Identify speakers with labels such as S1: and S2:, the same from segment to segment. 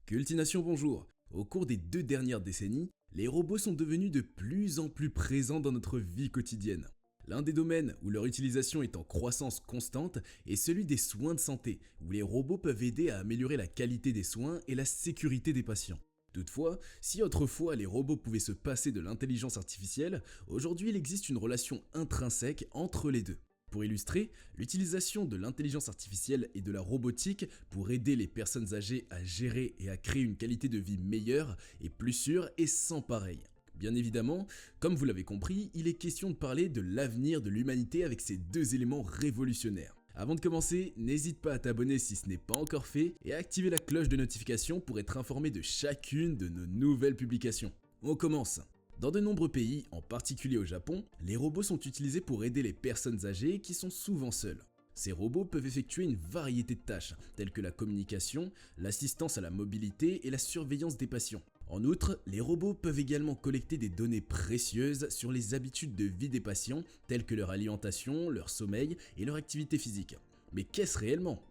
S1: Cultination bonjour. Au cours des 2 dernières décennies, les robots sont devenus de plus en plus présents dans notre vie quotidienne. L'un des domaines où leur utilisation est en croissance constante est celui des soins de santé, où les robots peuvent aider à améliorer la qualité des soins et la sécurité des patients. Toutefois, si autrefois les robots pouvaient se passer de l'intelligence artificielle, aujourd'hui il existe une relation intrinsèque entre les deux. Pour illustrer, l'utilisation de l'intelligence artificielle et de la robotique pour aider les personnes âgées à gérer et à créer une qualité de vie meilleure est plus sûre et sans pareil. Bien évidemment, comme vous l'avez compris, il est question de parler de l'avenir de l'humanité avec ces deux éléments révolutionnaires. Avant de commencer, n'hésite pas à t'abonner si ce n'est pas encore fait et à activer la cloche de notification pour être informé de chacune de nos nouvelles publications. On commence. Dans de nombreux pays, en particulier au Japon, les robots sont utilisés pour aider les personnes âgées qui sont souvent seules. Ces robots peuvent effectuer une variété de tâches, telles que la communication, l'assistance à la mobilité et la surveillance des patients. En outre, les robots peuvent également collecter des données précieuses sur les habitudes de vie des patients, telles que leur alimentation, leur sommeil et leur activité physique. Mais qu'est-ce réellement ?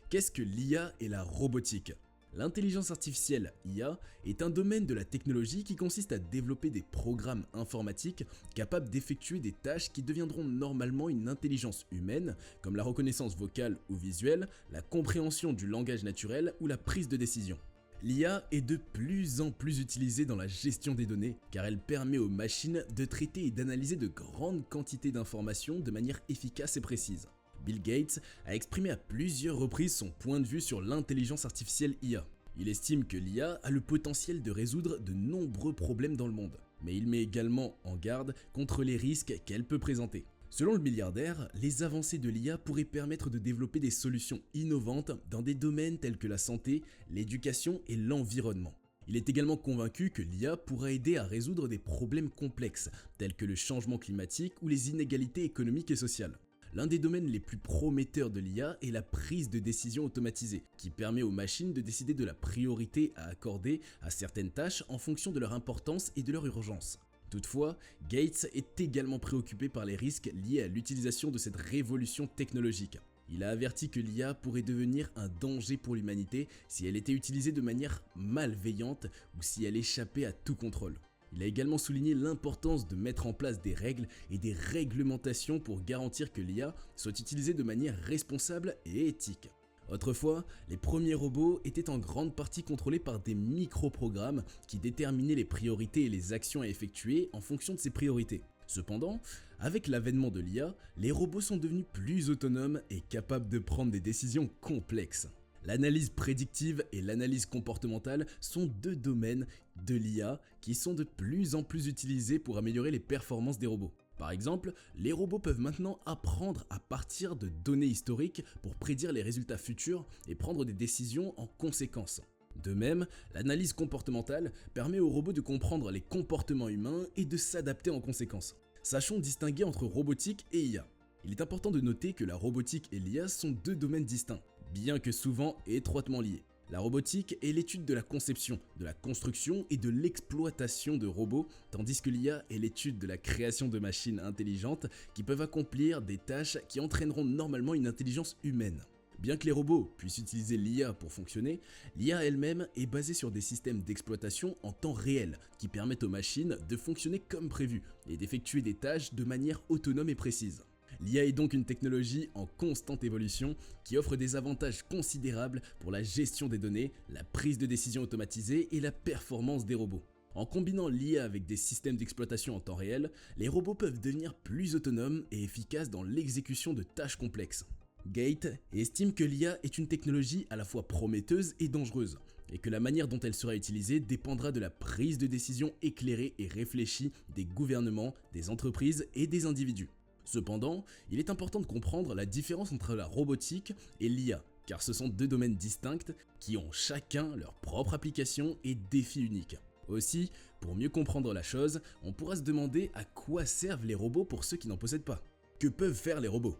S1: Qu'est-ce que l'IA et la robotique ? L'intelligence artificielle IA est un domaine de la technologie qui consiste à développer des programmes informatiques capables d'effectuer des tâches qui deviendront normalement une intelligence humaine, comme la reconnaissance vocale ou visuelle, la compréhension du langage naturel ou la prise de décision. L'IA est de plus en plus utilisée dans la gestion des données car elle permet aux machines de traiter et d'analyser de grandes quantités d'informations de manière efficace et précise. Bill Gates a exprimé à plusieurs reprises son point de vue sur l'intelligence artificielle IA. Il estime que l'IA a le potentiel de résoudre de nombreux problèmes dans le monde, mais il met également en garde contre les risques qu'elle peut présenter. Selon le milliardaire, les avancées de l'IA pourraient permettre de développer des solutions innovantes dans des domaines tels que la santé, l'éducation et l'environnement. Il est également convaincu que l'IA pourra aider à résoudre des problèmes complexes, tels que le changement climatique ou les inégalités économiques et sociales. L'un des domaines les plus prometteurs de l'IA est la prise de décision automatisée, qui permet aux machines de décider de la priorité à accorder à certaines tâches en fonction de leur importance et de leur urgence. Toutefois, Gates est également préoccupé par les risques liés à l'utilisation de cette révolution technologique. Il a averti que l'IA pourrait devenir un danger pour l'humanité si elle était utilisée de manière malveillante ou si elle échappait à tout contrôle. Il a également souligné l'importance de mettre en place des règles et des réglementations pour garantir que l'IA soit utilisée de manière responsable et éthique. Autrefois, les premiers robots étaient en grande partie contrôlés par des microprogrammes qui déterminaient les priorités et les actions à effectuer en fonction de ces priorités. Cependant, avec l'avènement de l'IA, les robots sont devenus plus autonomes et capables de prendre des décisions complexes. L'analyse prédictive et l'analyse comportementale sont deux domaines de l'IA qui sont de plus en plus utilisés pour améliorer les performances des robots. Par exemple, les robots peuvent maintenant apprendre à partir de données historiques pour prédire les résultats futurs et prendre des décisions en conséquence. De même, l'analyse comportementale permet aux robots de comprendre les comportements humains et de s'adapter en conséquence. Sachons distinguer entre robotique et IA. Il est important de noter que la robotique et l'IA sont deux domaines distincts, bien que souvent étroitement liés. La robotique est l'étude de la conception, de la construction et de l'exploitation de robots, tandis que l'IA est l'étude de la création de machines intelligentes qui peuvent accomplir des tâches qui entraîneront normalement une intelligence humaine. Bien que les robots puissent utiliser l'IA pour fonctionner, l'IA elle-même est basée sur des systèmes d'exploitation en temps réel qui permettent aux machines de fonctionner comme prévu et d'effectuer des tâches de manière autonome et précise. L'IA est donc une technologie en constante évolution qui offre des avantages considérables pour la gestion des données, la prise de décision automatisée et la performance des robots. En combinant l'IA avec des systèmes d'exploitation en temps réel, les robots peuvent devenir plus autonomes et efficaces dans l'exécution de tâches complexes. Gates estime que l'IA est une technologie à la fois prometteuse et dangereuse, et que la manière dont elle sera utilisée dépendra de la prise de décision éclairée et réfléchie des gouvernements, des entreprises et des individus. Cependant, il est important de comprendre la différence entre la robotique et l'IA, car ce sont deux domaines distincts qui ont chacun leur propre application et défis uniques. Aussi, pour mieux comprendre la chose, on pourra se demander à quoi servent les robots pour ceux qui n'en possèdent pas. Que peuvent faire les robots ?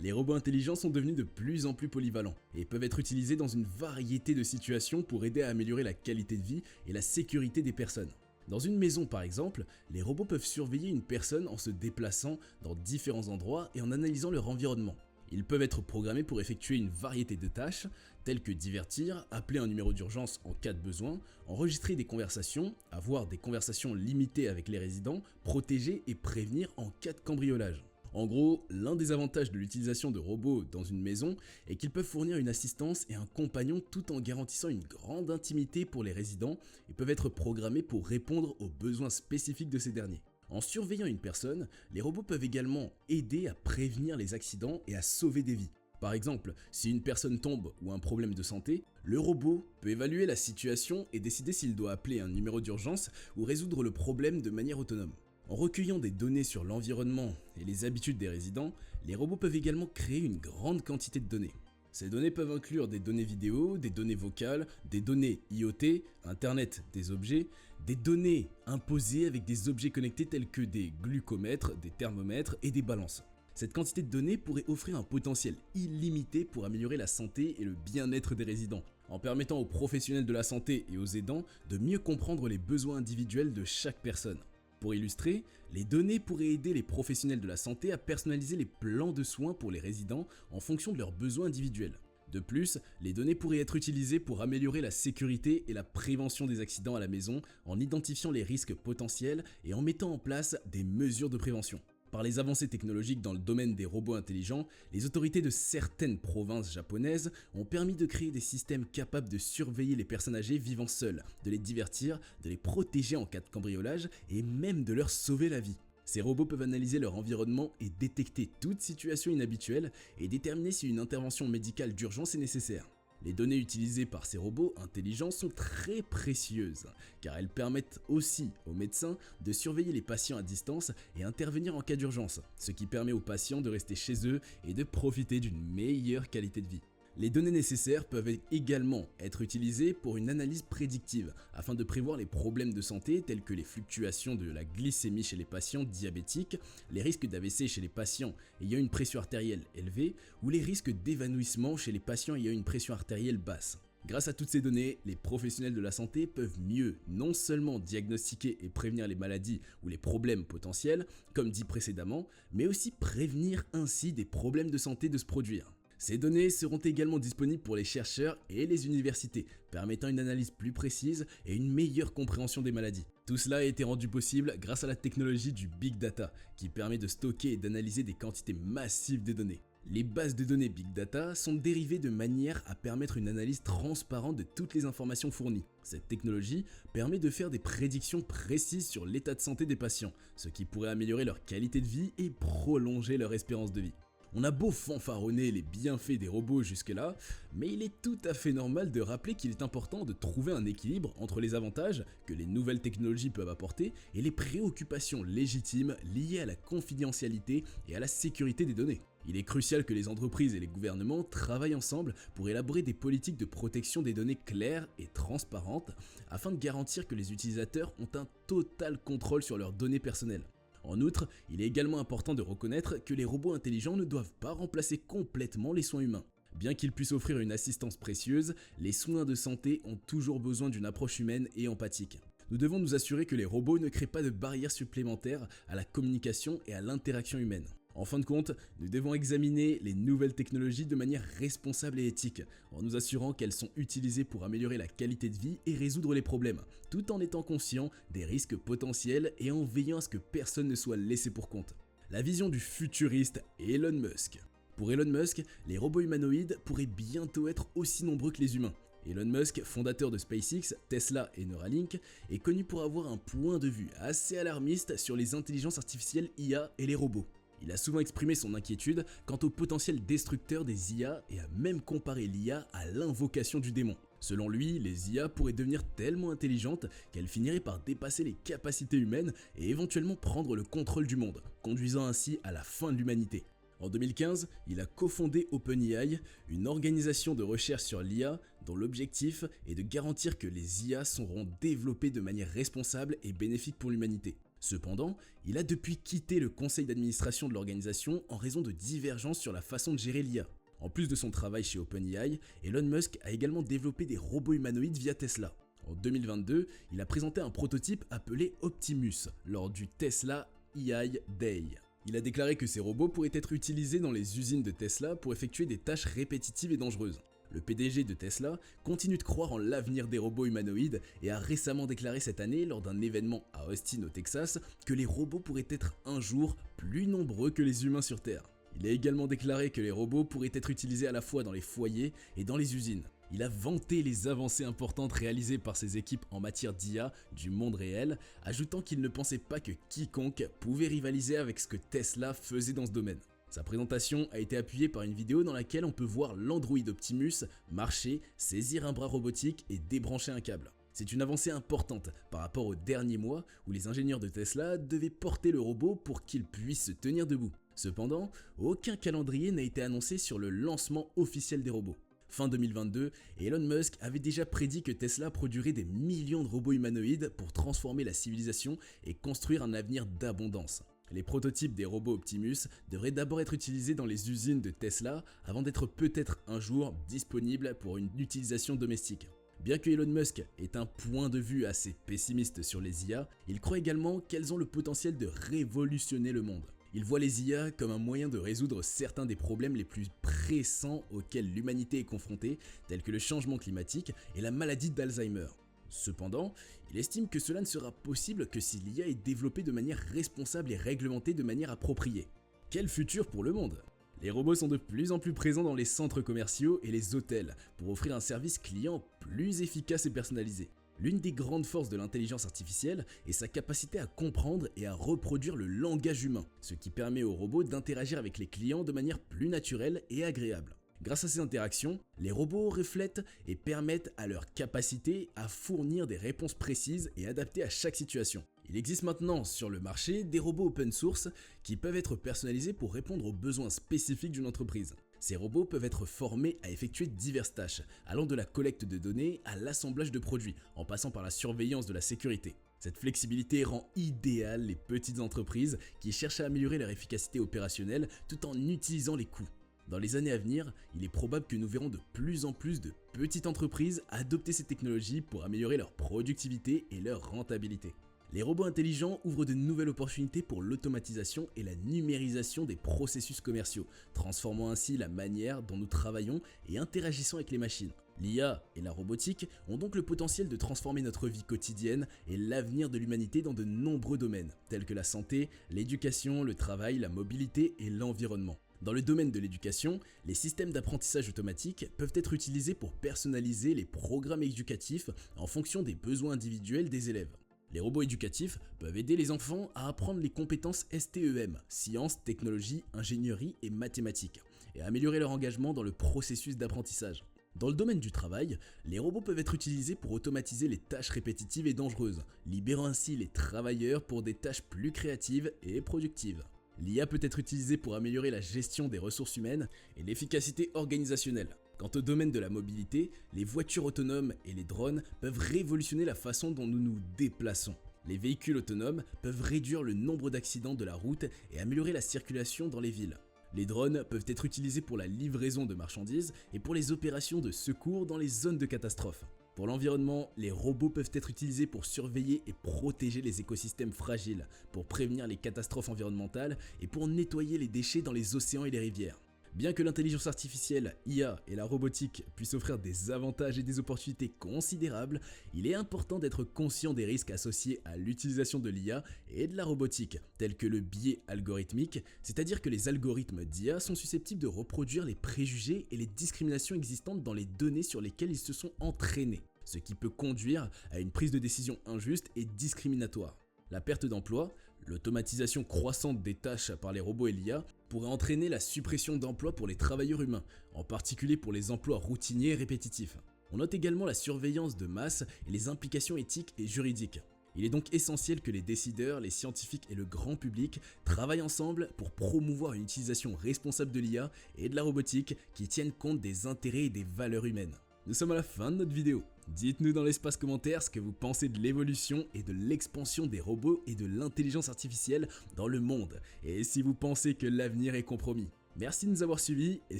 S1: Les robots intelligents sont devenus de plus en plus polyvalents et peuvent être utilisés dans une variété de situations pour aider à améliorer la qualité de vie et la sécurité des personnes. Dans une maison par exemple, les robots peuvent surveiller une personne en se déplaçant dans différents endroits et en analysant leur environnement. Ils peuvent être programmés pour effectuer une variété de tâches, telles que divertir, appeler un numéro d'urgence en cas de besoin, enregistrer des conversations, avoir des conversations limitées avec les résidents, protéger et prévenir en cas de cambriolage. En gros, l'un des avantages de l'utilisation de robots dans une maison est qu'ils peuvent fournir une assistance et un compagnon tout en garantissant une grande intimité pour les résidents et peuvent être programmés pour répondre aux besoins spécifiques de ces derniers. En surveillant une personne, les robots peuvent également aider à prévenir les accidents et à sauver des vies. Par exemple, si une personne tombe ou a un problème de santé, le robot peut évaluer la situation et décider s'il doit appeler un numéro d'urgence ou résoudre le problème de manière autonome. En recueillant des données sur l'environnement et les habitudes des résidents, les robots peuvent également créer une grande quantité de données. Ces données peuvent inclure des données vidéo, des données vocales, des données IoT, Internet des objets, des données imposées avec des objets connectés tels que des glucomètres, des thermomètres et des balances. Cette quantité de données pourrait offrir un potentiel illimité pour améliorer la santé et le bien-être des résidents, en permettant aux professionnels de la santé et aux aidants de mieux comprendre les besoins individuels de chaque personne. Pour illustrer, les données pourraient aider les professionnels de la santé à personnaliser les plans de soins pour les résidents en fonction de leurs besoins individuels. De plus, les données pourraient être utilisées pour améliorer la sécurité et la prévention des accidents à la maison en identifiant les risques potentiels et en mettant en place des mesures de prévention. Par les avancées technologiques dans le domaine des robots intelligents, les autorités de certaines provinces japonaises ont permis de créer des systèmes capables de surveiller les personnes âgées vivant seules, de les divertir, de les protéger en cas de cambriolage et même de leur sauver la vie. Ces robots peuvent analyser leur environnement et détecter toute situation inhabituelle et déterminer si une intervention médicale d'urgence est nécessaire. Les données utilisées par ces robots intelligents sont très précieuses, car elles permettent aussi aux médecins de surveiller les patients à distance et intervenir en cas d'urgence, ce qui permet aux patients de rester chez eux et de profiter d'une meilleure qualité de vie. Les données nécessaires peuvent également être utilisées pour une analyse prédictive, afin de prévoir les problèmes de santé tels que les fluctuations de la glycémie chez les patients diabétiques, les risques d'AVC chez les patients ayant une pression artérielle élevée, ou les risques d'évanouissement chez les patients ayant une pression artérielle basse. Grâce à toutes ces données, les professionnels de la santé peuvent mieux non seulement diagnostiquer et prévenir les maladies ou les problèmes potentiels, comme dit précédemment, mais aussi prévenir ainsi des problèmes de santé de se produire. Ces données seront également disponibles pour les chercheurs et les universités, permettant une analyse plus précise et une meilleure compréhension des maladies. Tout cela a été rendu possible grâce à la technologie du Big Data, qui permet de stocker et d'analyser des quantités massives de données. Les bases de données Big Data sont dérivées de manière à permettre une analyse transparente de toutes les informations fournies. Cette technologie permet de faire des prédictions précises sur l'état de santé des patients, ce qui pourrait améliorer leur qualité de vie et prolonger leur espérance de vie. On a beau fanfaronner les bienfaits des robots jusque-là, mais il est tout à fait normal de rappeler qu'il est important de trouver un équilibre entre les avantages que les nouvelles technologies peuvent apporter et les préoccupations légitimes liées à la confidentialité et à la sécurité des données. Il est crucial que les entreprises et les gouvernements travaillent ensemble pour élaborer des politiques de protection des données claires et transparentes afin de garantir que les utilisateurs ont un total contrôle sur leurs données personnelles. En outre, il est également important de reconnaître que les robots intelligents ne doivent pas remplacer complètement les soins humains. Bien qu'ils puissent offrir une assistance précieuse, les soins de santé ont toujours besoin d'une approche humaine et empathique. Nous devons nous assurer que les robots ne créent pas de barrières supplémentaires à la communication et à l'interaction humaine. En fin de compte, nous devons examiner les nouvelles technologies de manière responsable et éthique, en nous assurant qu'elles sont utilisées pour améliorer la qualité de vie et résoudre les problèmes, tout en étant conscients des risques potentiels et en veillant à ce que personne ne soit laissé pour compte. La vision du futuriste Elon Musk. Pour Elon Musk, les robots humanoïdes pourraient bientôt être aussi nombreux que les humains. Elon Musk, fondateur de SpaceX, Tesla et Neuralink, est connu pour avoir un point de vue assez alarmiste sur les intelligences artificielles IA et les robots. Il a souvent exprimé son inquiétude quant au potentiel destructeur des IA et a même comparé l'IA à l'invocation du démon. Selon lui, les IA pourraient devenir tellement intelligentes qu'elles finiraient par dépasser les capacités humaines et éventuellement prendre le contrôle du monde, conduisant ainsi à la fin de l'humanité. En 2015, il a cofondé OpenAI, une organisation de recherche sur l'IA dont l'objectif est de garantir que les IA seront développées de manière responsable et bénéfique pour l'humanité. Cependant, il a depuis quitté le conseil d'administration de l'organisation en raison de divergences sur la façon de gérer l'IA. En plus de son travail chez OpenAI, Elon Musk a également développé des robots humanoïdes via Tesla. En 2022, il a présenté un prototype appelé Optimus lors du Tesla AI Day. Il a déclaré que ces robots pourraient être utilisés dans les usines de Tesla pour effectuer des tâches répétitives et dangereuses. Le PDG de Tesla continue de croire en l'avenir des robots humanoïdes et a récemment déclaré cette année lors d'un événement à Austin au Texas que les robots pourraient être un jour plus nombreux que les humains sur Terre. Il a également déclaré que les robots pourraient être utilisés à la fois dans les foyers et dans les usines. Il a vanté les avancées importantes réalisées par ses équipes en matière d'IA du monde réel, ajoutant qu'il ne pensait pas que quiconque pouvait rivaliser avec ce que Tesla faisait dans ce domaine. Sa présentation a été appuyée par une vidéo dans laquelle on peut voir l'Android Optimus marcher, saisir un bras robotique et débrancher un câble. C'est une avancée importante par rapport aux derniers mois où les ingénieurs de Tesla devaient porter le robot pour qu'il puisse se tenir debout. Cependant, aucun calendrier n'a été annoncé sur le lancement officiel des robots. Fin 2022, Elon Musk avait déjà prédit que Tesla produirait des millions de robots humanoïdes pour transformer la civilisation et construire un avenir d'abondance. Les prototypes des robots Optimus devraient d'abord être utilisés dans les usines de Tesla avant d'être peut-être un jour disponibles pour une utilisation domestique. Bien que Elon Musk ait un point de vue assez pessimiste sur les IA, il croit également qu'elles ont le potentiel de révolutionner le monde. Il voit les IA comme un moyen de résoudre certains des problèmes les plus pressants auxquels l'humanité est confrontée, tels que le changement climatique et la maladie d'Alzheimer. Cependant, il estime que cela ne sera possible que si l'IA est développée de manière responsable et réglementée de manière appropriée. Quel futur pour le monde ? Les robots sont de plus en plus présents dans les centres commerciaux et les hôtels pour offrir un service client plus efficace et personnalisé. L'une des grandes forces de l'intelligence artificielle est sa capacité à comprendre et à reproduire le langage humain, ce qui permet aux robots d'interagir avec les clients de manière plus naturelle et agréable. Grâce à ces interactions, les robots reflètent et permettent à leur capacité à fournir des réponses précises et adaptées à chaque situation. Il existe maintenant sur le marché des robots open source qui peuvent être personnalisés pour répondre aux besoins spécifiques d'une entreprise. Ces robots peuvent être formés à effectuer diverses tâches, allant de la collecte de données à l'assemblage de produits, en passant par la surveillance de la sécurité. Cette flexibilité rend idéale les petites entreprises qui cherchent à améliorer leur efficacité opérationnelle tout en utilisant les coûts. Dans les années à venir, il est probable que nous verrons de plus en plus de petites entreprises adopter ces technologies pour améliorer leur productivité et leur rentabilité. Les robots intelligents ouvrent de nouvelles opportunités pour l'automatisation et la numérisation des processus commerciaux, transformant ainsi la manière dont nous travaillons et interagissons avec les machines. L'IA et la robotique ont donc le potentiel de transformer notre vie quotidienne et l'avenir de l'humanité dans de nombreux domaines, tels que la santé, l'éducation, le travail, la mobilité et l'environnement. Dans le domaine de l'éducation, les systèmes d'apprentissage automatique peuvent être utilisés pour personnaliser les programmes éducatifs en fonction des besoins individuels des élèves. Les robots éducatifs peuvent aider les enfants à apprendre les compétences STEM, sciences, technologies, ingénierie et mathématiques, et à améliorer leur engagement dans le processus d'apprentissage. Dans le domaine du travail, les robots peuvent être utilisés pour automatiser les tâches répétitives et dangereuses, libérant ainsi les travailleurs pour des tâches plus créatives et productives. L'IA peut être utilisée pour améliorer la gestion des ressources humaines et l'efficacité organisationnelle. Quant au domaine de la mobilité, les voitures autonomes et les drones peuvent révolutionner la façon dont nous nous déplaçons. Les véhicules autonomes peuvent réduire le nombre d'accidents de la route et améliorer la circulation dans les villes. Les drones peuvent être utilisés pour la livraison de marchandises et pour les opérations de secours dans les zones de catastrophe. Pour l'environnement, les robots peuvent être utilisés pour surveiller et protéger les écosystèmes fragiles, pour prévenir les catastrophes environnementales et pour nettoyer les déchets dans les océans et les rivières. Bien que l'intelligence artificielle, IA et la robotique puissent offrir des avantages et des opportunités considérables, il est important d'être conscient des risques associés à l'utilisation de l'IA et de la robotique, tels que le biais algorithmique, c'est-à-dire que les algorithmes d'IA sont susceptibles de reproduire les préjugés et les discriminations existantes dans les données sur lesquelles ils se sont entraînés, ce qui peut conduire à une prise de décision injuste et discriminatoire. La perte d'emploi, l'automatisation croissante des tâches par les robots et l'IA pourrait entraîner la suppression d'emplois pour les travailleurs humains, en particulier pour les emplois routiniers et répétitifs. On note également la surveillance de masse et les implications éthiques et juridiques. Il est donc essentiel que les décideurs, les scientifiques et le grand public travaillent ensemble pour promouvoir une utilisation responsable de l'IA et de la robotique qui tiennent compte des intérêts et des valeurs humaines. Nous sommes à la fin de notre vidéo. Dites-nous dans l'espace commentaire ce que vous pensez de l'évolution et de l'expansion des robots et de l'intelligence artificielle dans le monde, et si vous pensez que l'avenir est compromis. Merci de nous avoir suivis, et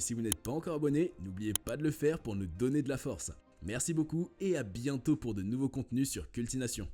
S1: si vous n'êtes pas encore abonné, n'oubliez pas de le faire pour nous donner de la force. Merci beaucoup et à bientôt pour de nouveaux contenus sur Cultination.